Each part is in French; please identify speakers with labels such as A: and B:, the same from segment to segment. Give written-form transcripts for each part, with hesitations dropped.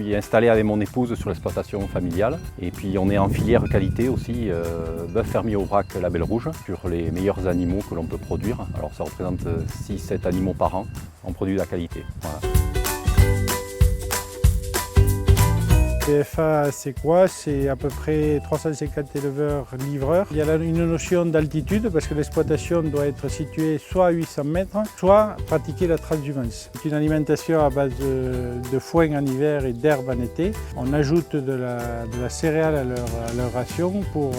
A: suis installé avec mon épouse sur l'exploitation familiale. Et puis on est en filière qualité aussi, bœuf fermier Aubrac label rouge, sur les meilleurs animaux que l'on peut produire. Alors ça représente 6-7 animaux par an, on produit de la qualité. Voilà.
B: PFA, c'est quoi? C'est à peu près 350 éleveurs-livreurs. Il y a une notion d'altitude parce que l'exploitation doit être située soit à 800 mètres, soit pratiquer la transhumance. C'est une alimentation à base de foin en hiver et d'herbe en été. On ajoute de la céréale à leur ration pour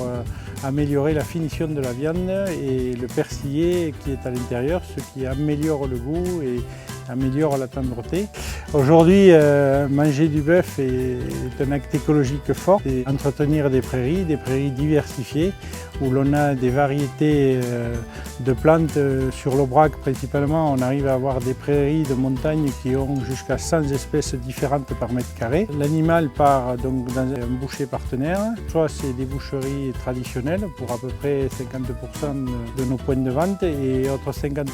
B: améliorer la finition de la viande et le persillé qui est à l'intérieur, ce qui améliore le goût et améliore la tendreté. Aujourd'hui, manger du bœuf est un acte écologique fort. C'est entretenir des prairies diversifiées où l'on a des variétés de plantes. Sur l'Aubrac principalement, on arrive à avoir des prairies de montagne qui ont jusqu'à 100 espèces différentes par mètre carré. L'animal part donc dans un boucher partenaire. Soit c'est des boucheries traditionnelles pour à peu près 50% de nos points de vente et autres 50%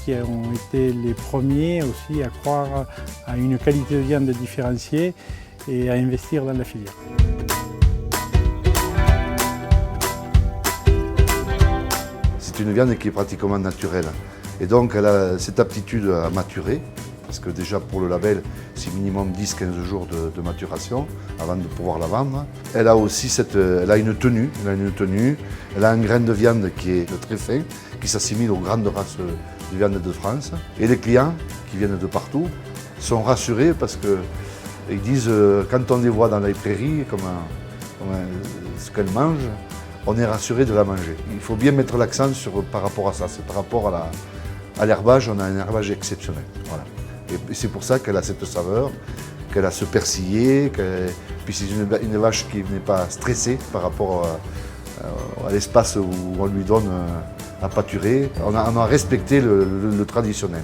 B: qui ont été les premiers aussi à croire à une qualité de viande différenciée et à investir dans la filière.
C: C'est une viande qui est pratiquement naturelle et donc elle a cette aptitude à maturer parce que déjà pour le label c'est minimum 10-15 jours de maturation avant de pouvoir la vendre. Elle a aussi elle a une tenue, elle a un grain de viande qui est très fin, qui s'assimile aux grandes races de viande de France. Et les clients qui viennent de partout sont rassurés parce qu'ils disent quand on les voit dans les prairies, ce qu'elles mangent, on est rassuré de la manger. Il faut bien mettre l'accent par rapport à ça. Par rapport à l'herbage, on a un herbage exceptionnel. Voilà. Et c'est pour ça qu'elle a cette saveur, qu'elle a ce persillé, puis c'est une vache qui n'est pas stressée par rapport à l'espace où on lui donne à pâturer. On a respecté le traditionnel.